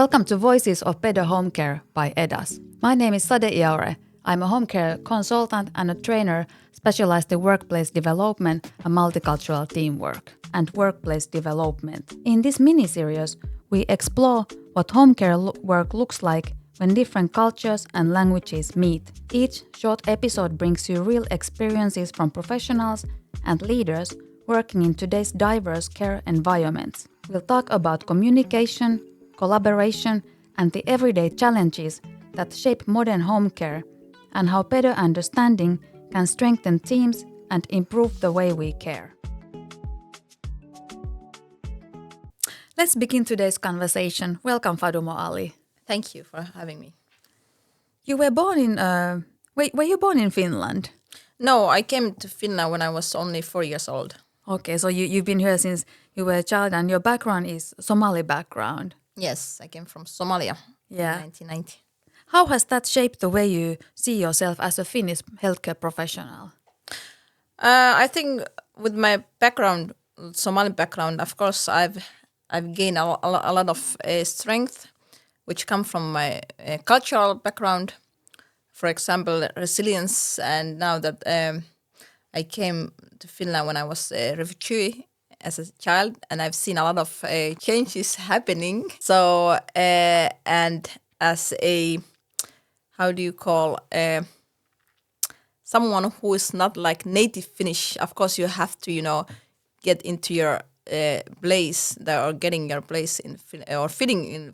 Welcome to Voices of Better Homecare by EDAS. My name is Sade Iaure. I'm a homecare consultant and a trainer specialized in workplace development and multicultural teamwork and workplace development. In this mini-series, we explore what homecare work looks like when different cultures and languages meet. Each short episode brings you real experiences from professionals and leaders working in today's diverse care environments. We'll talk about communication, collaboration, and the everyday challenges that shape modern home care, and how better understanding can strengthen teams and improve the way we care. Let's begin today's conversation. Welcome, Fadumo Ali. Thank you for having me. You were born in... were you born in Finland? No, I came to Finland when I was only 4 years old. Okay, so you've been here since you were a child, and your background is Somali background. Yes, I came from Somalia in 1990. How has that shaped the way you see yourself as a Finnish healthcare professional? I think with my background, Somali background, of course, I've gained a lot of strength, which come from my cultural background. For example, resilience, and now that I came to Finland when I was a refugee as a child, and I've seen a lot of changes happening. So, and as a, how do you call, someone who is not like native Finnish, of course you have to, get into your place, or getting your place in or fitting in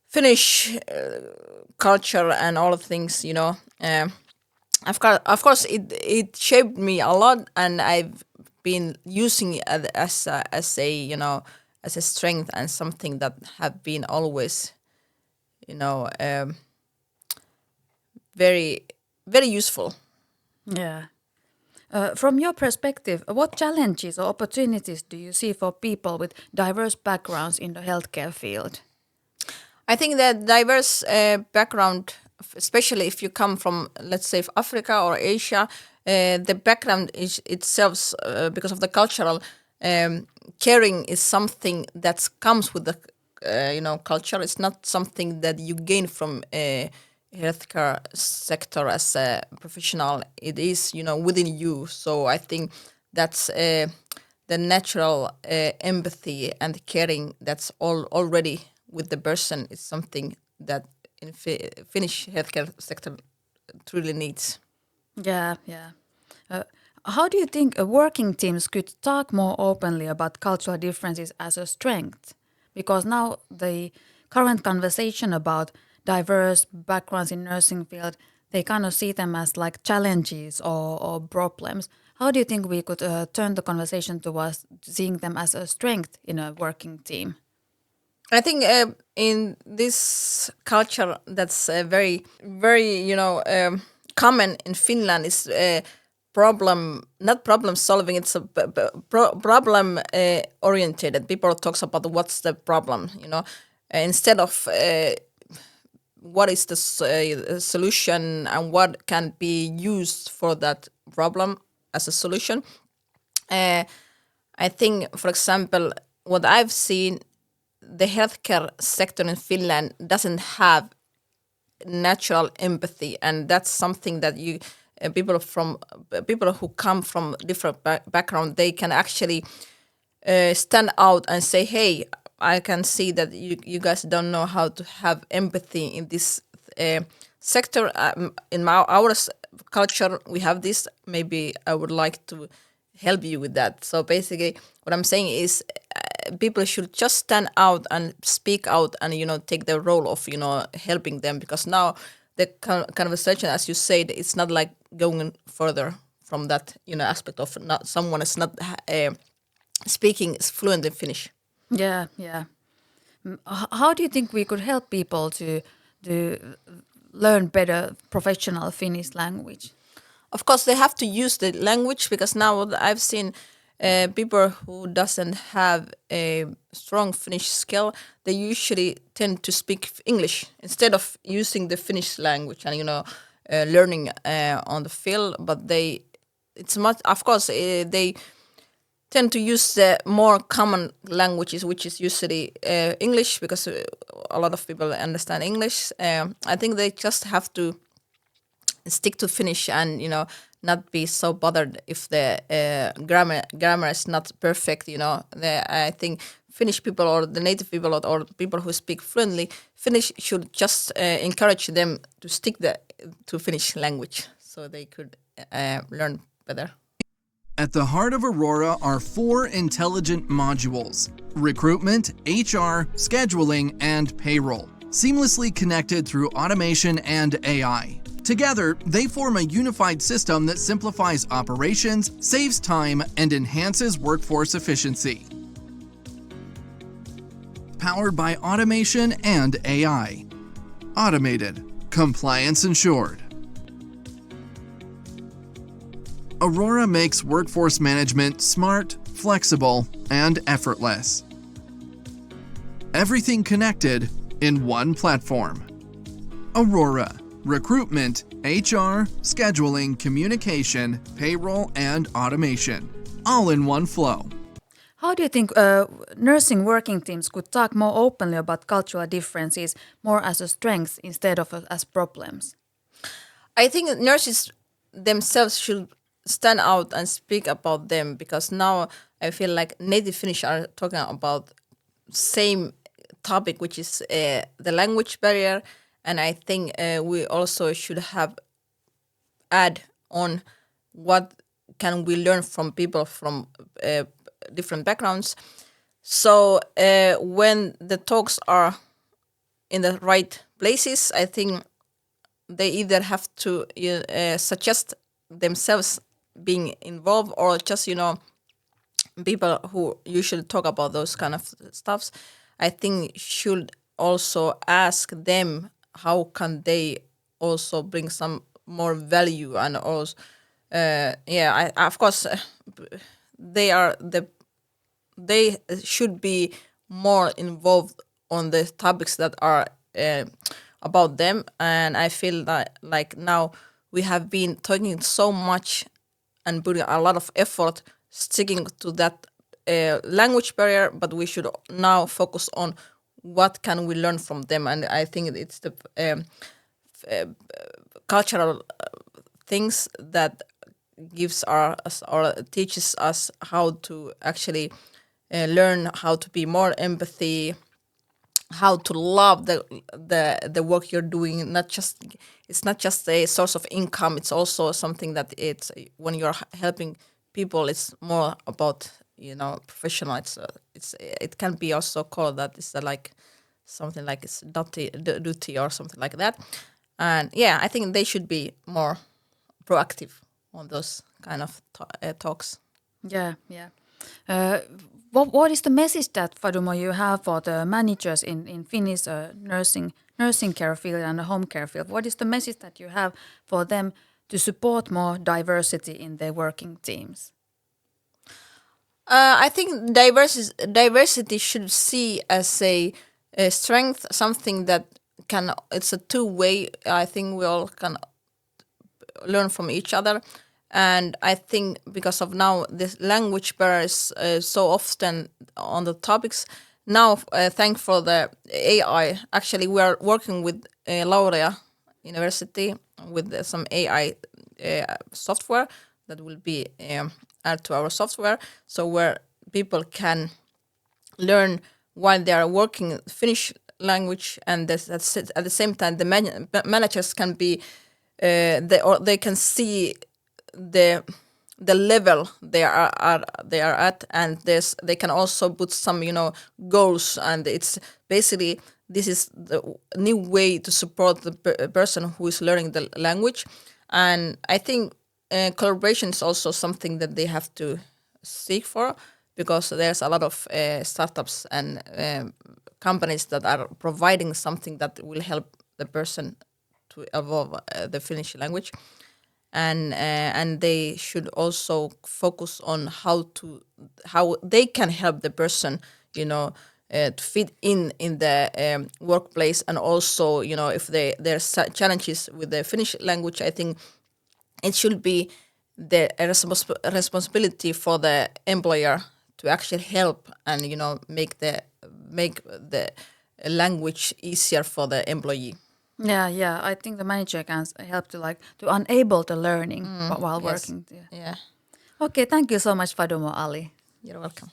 Finnish culture and all of things, Of course, it shaped me a lot, and I've been using it as a strength and something that have been always, very, very useful. Yeah. From your perspective, what challenges or opportunities do you see for people with diverse backgrounds in the healthcare field? I think that diverse background, especially if you come from, let's say, Africa or Asia, the background is itself, because of the cultural caring, is something that comes with the culture. It's not something that you gain from a healthcare sector as a professional. It is within you. So I think that's the natural empathy and caring that's already with the person is something that in Finnish healthcare sector truly needs. Yeah. How do you think working teams could talk more openly about cultural differences as a strength? Because now the current conversation about diverse backgrounds in nursing field, they kind of see them as like challenges or problems. How do you think we could turn the conversation towards seeing them as a strength in a working team? I think in this culture that's very, very, common in Finland is not problem solving. It's a problem oriented. People talks about what's the problem, instead of what is the solution and what can be used for that problem as a solution. I think, for example, what I've seen, the healthcare sector in Finland doesn't have natural empathy, and that's something that people who come from different background, they can actually stand out and say, hey, I can see that you guys don't know how to have empathy in this sector. In our culture, we have this. Maybe I would like to help you with that. So basically, what I'm saying is people should just stand out and speak out and, take the role of, helping them, because now the conversation, as you said, it's not like going further from that, aspect of someone is not speaking fluent in Finnish. Yeah. How do you think we could help people to learn better professional Finnish language? Of course, they have to use the language, because now I've seen people who doesn't have a strong Finnish skill, they usually tend to speak English instead of using the Finnish language and learning on the field. But it's much. Of course, they tend to use the more common languages, which is usually English, because a lot of people understand English. I think they just have to stick to Finnish and not be so bothered if the grammar is not perfect. I think Finnish people or the native people or people who speak fluently Finnish should just encourage them to stick to Finnish language so they could learn better. At the heart of Aurora are 4 intelligent modules: recruitment, HR, scheduling, and payroll, seamlessly connected through automation and AI. Together, they form a unified system that simplifies operations, saves time, and enhances workforce efficiency. Powered by automation and AI. Automated. Compliance ensured. Aurora makes workforce management smart, flexible, and effortless. Everything connected in one platform. Aurora. Recruitment, HR, scheduling, communication, payroll, and automation. All in one flow. How do you think nursing working teams could talk more openly about cultural differences more as a strength instead of as problems? I think nurses themselves should stand out and speak about them, because now I feel like native Finnish are talking about same topic, which is the language barrier. And I think we also should add on what can we learn from people from different backgrounds. So when the talks are in the right places, I think they either have to suggest themselves being involved, or just people who usually talk about those kind of stuffs, I think should also ask them how can they also bring some more value. And also of course they should be more involved on the topics that are about them. And I feel that like now we have been talking so much and putting a lot of effort sticking to that language barrier, but we should now focus on what can we learn from them. And I think it's the cultural things that gives us or teaches us how to actually learn how to be more empathy, how to love the work you're doing. It's not just a source of income. It's also something that it's when you're helping people. It's more about professional. It can be also called that. It's like something like it's duty or something like that. And yeah, I think they should be more proactive on those kind of talks. Yeah. What is the message that, Fadumo, you have for the managers in Finnish nursing care field and the home care field? What is the message that you have for them to support more diversity in their working teams? I think diversity should see as a strength, something that it's a two-way. I think we all can learn from each other. And I think because of now this language barrier is so often on the topics, now thanks for the AI, actually we are working with Laurea University with some AI software that will be added to our software, so where people can learn while they are working Finnish language, and at the same time the managers can be they can see the level they are at, and they can also put some goals, and it's basically this is the new way to support the person who is learning the language. And I think collaboration is also something that they have to seek for, because there's a lot of startups and companies that are providing something that will help the person to evolve the Finnish language. And they should also focus on how they can help the person, to fit in the workplace. And also, if there's challenges with the Finnish language, I think it should be the responsibility for the employer to actually help and make the language easier for the employee. Yeah. I think the manager can help to enable the learning while Yes. working. Yeah. Okay, thank you so much, Fadumo Ali. You're welcome.